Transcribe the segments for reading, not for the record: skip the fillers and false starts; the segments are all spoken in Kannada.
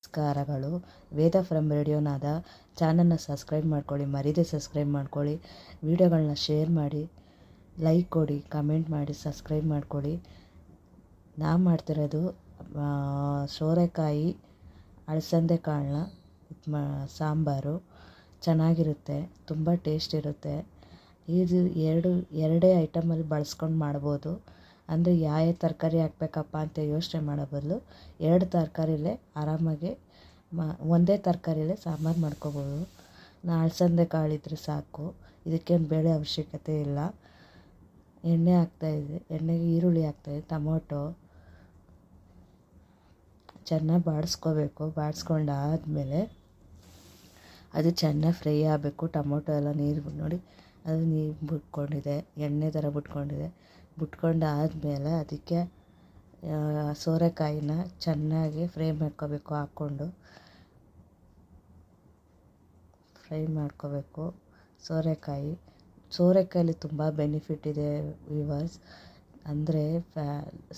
ನಮಸ್ಕಾರಗಳು. ವೇದ ಫ್ರಮ್ ರೇಡಿಯೋನಾದ ಚಾನಲ್ನ ಸಬ್ಸ್ಕ್ರೈಬ್ ಮಾಡ್ಕೊಳ್ಳಿ, ಮರೀದೆ ಸಬ್ಸ್ಕ್ರೈಬ್ ಮಾಡ್ಕೊಳ್ಳಿ. ವಿಡಿಯೋಗಳನ್ನ ಶೇರ್ ಮಾಡಿ, ಲೈಕ್ ಕೊಡಿ, ಕಮೆಂಟ್ ಮಾಡಿ, ಸಬ್ಸ್ಕ್ರೈಬ್ ಮಾಡ್ಕೊಳ್ಳಿ. ನಾವು ಮಾಡ್ತಿರೋದು ಸೋರೆಕಾಯಿ ಅಲಸಂದೆ ಕಾಳನ್ನ ಸಾಂಬಾರು ಚೆನ್ನಾಗಿರುತ್ತೆ, ತುಂಬ ಟೇಸ್ಟ್ ಇರುತ್ತೆ. ಇದು ಎರಡೇ ಐಟಮಲ್ಲಿ ಬಳಸ್ಕೊಂಡು ಮಾಡ್ಬೋದು. ಅಂದರೆ ಯಾವ ತರಕಾರಿ ಹಾಕ್ಬೇಕಪ್ಪ ಅಂತ ಯೋಚನೆ ಮಾಡೋ ಬದಲು 2 ತರಕಾರಿಲೇ ಆರಾಮಾಗಿ ಒಂದೇ ತರಕಾರಿಲೇ ಸಾಂಬಾರು ಮಾಡ್ಕೋಬೋದು. ಅಲಸಂದೆ ಕಾಳಿದ್ರೆ ಸಾಕು, ಇದಕ್ಕೇನು ಬೇಳೆ ಅವಶ್ಯಕತೆ ಇಲ್ಲ. ಎಣ್ಣೆ ಹಾಕ್ತಾಯಿದ್ದೆ, ಎಣ್ಣೆಗೆ ಈರುಳ್ಳಿ ಹಾಕ್ತಾಯಿದ್ದೆ, ಟೊಮೊಟೊ ಚೆನ್ನಾಗಿ ಬಾಡಿಸ್ಕೋಬೇಕು. ಬಾಡಿಸ್ಕೊಂಡಾದ್ಮೇಲೆ ಅದು ಚೆನ್ನಾಗಿ ಫ್ರೈ ಆಗಬೇಕು. ಟೊಮೊಟೊ ಎಲ್ಲ ನೀರು ನೋಡಿ, ಅದು ನೀರು ಬಿಟ್ಕೊಂಡಿದೆ, ಎಣ್ಣೆ ಥರ ಬಿಟ್ಕೊಂಡಾದ್ಮೇಲೆ ಅದಕ್ಕೆ ಸೋರೆಕಾಯಿನ ಚೆನ್ನಾಗಿ ಫ್ರೈ ಮಾಡ್ಕೋಬೇಕು. ಫ್ರೈ ಮಾಡ್ಕೋಬೇಕು. ಸೋರೆಕಾಯಲ್ಲಿ ತುಂಬ ಬೆನಿಫಿಟ್ ಇದೆ ವ್ಯೂವರ್ಸ್. ಅಂದರೆ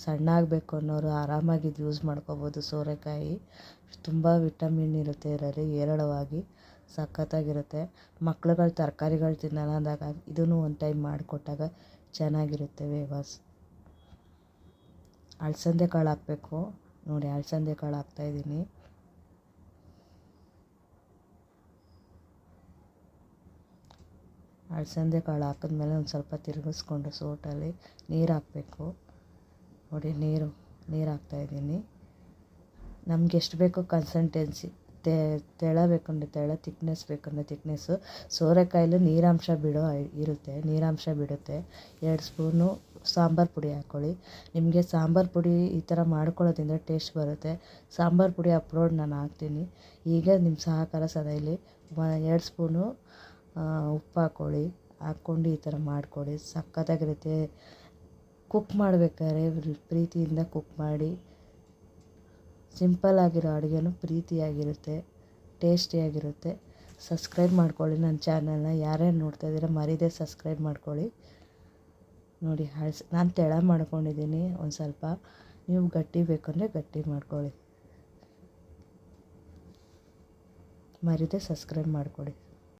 ಸಣ್ಣ ಆಗಬೇಕು ಅನ್ನೋರು ಆರಾಮಾಗಿ ಇದು ಯೂಸ್ ಮಾಡ್ಕೋಬೋದು. ಸೋರೆಕಾಯಿ ತುಂಬ ವಿಟಮಿನ್ ಇರುತ್ತೆ ಇದರಲ್ಲಿ, ಹೇರಳವಾಗಿ ಸಖತ್ತಾಗಿರುತ್ತೆ. ಮಕ್ಳುಗಳು ತರಕಾರಿಗಳು ತಿನ್ನಲ್ಲ ಅಂದಾಗ ಇದನ್ನು ಒಂದು ಟೈಮ್ ಮಾಡಿಕೊಟ್ಟಾಗ ಚೆನ್ನಾಗಿರುತ್ತೆ ವ್ಯೂವರ್ಸ್. ಅಲಸಂದೆ ಕಾಳು ಹಾಕಬೇಕು ನೋಡಿ, ಅಲಸಂದೆ ಕಾಳು ಹಾಕ್ತಾಯಿದ್ದೀನಿ. ಅಲಸಂದೆ ಕಾಳು ಹಾಕಿದ್ಮೇಲೆ ಒಂದು ಸ್ವಲ್ಪ ತಿರುಗಿಸ್ಕೊಂಡು ಸೋಟಲ್ಲಿ ನೀರು ಹಾಕಬೇಕು ನೋಡಿ. ನೀರು ಹಾಕ್ತಾಯಿದ್ದೀನಿ. ನಮ್ಗೆ ಎಷ್ಟು ಬೇಕೋ ಕನ್ಸಿಸ್ಟೆನ್ಸಿ, ತೆಳ ಬೇಕಂದ್ರೆ ತೆಳ, ತಿಕ್ನೆಸ್ ಬೇಕಂದ್ರೆ ತಿಕ್ನೆಸ್ಸು. ಸೋರೆಕಾಯಲ್ಲಿ ನೀರಾಂಶ ಬಿಡುತ್ತೆ. 2 ಸ್ಪೂನು ಸಾಂಬಾರು ಪುಡಿ ಹಾಕ್ಕೊಳ್ಳಿ. ನಿಮಗೆ ಸಾಂಬಾರು ಪುಡಿ ಈ ಥರ ಮಾಡ್ಕೊಳ್ಳೋದ್ರಿಂದ ಟೇಸ್ಟ್ ಬರುತ್ತೆ. ಸಾಂಬಾರು ಪುಡಿ ಅಪ್ಲೋಡ್ ನಾನು ಹಾಕ್ತೀನಿ. ಈಗ ನಿಮ್ಮ ಸಹಕಾರ ಸದಾ ಇಲ್ಲಿ 2 ಸ್ಪೂನು ಉಪ್ಪು ಹಾಕ್ಕೊಂಡು ಈ ಥರ ಮಾಡಿಕೊಡಿ, ಸಖತ್ತಾಗಿರುತ್ತೆ. ಕುಕ್ ಮಾಡಬೇಕಾದ್ರೆ ಪ್ರೀತಿಯಿಂದ ಕುಕ್ ಮಾಡಿ. ಸಿಂಪಲ್ ಆಗಿರೋ ಅಡುಗೆನೂ ಪ್ರೀತಿಯಾಗಿರುತ್ತೆ, ಟೇಸ್ಟಿಯಾಗಿರುತ್ತೆ. ಸಬ್ಸ್ಕ್ರೈಬ್ ಮಾಡ್ಕೊಳ್ಳಿ ನನ್ನ ಚಾನಲ್ನ. ಯಾರ್ಯಾರು ನೋಡ್ತಾಯಿದ್ದೀರ ಮರೀದೆ ಸಬ್ಸ್ಕ್ರೈಬ್ ಮಾಡ್ಕೊಳ್ಳಿ ನೋಡಿ. ನಾನು ತೆಳ ಮಾಡ್ಕೊಂಡಿದ್ದೀನಿ ಒಂದು ಸ್ವಲ್ಪ, ನೀವು ಗಟ್ಟಿ ಬೇಕಂದರೆ ಗಟ್ಟಿ ಮಾಡ್ಕೊಳ್ಳಿ. ಮರೀದೆ ಸಬ್ಸ್ಕ್ರೈಬ್ ಮಾಡ್ಕೊಳ್ಳಿ.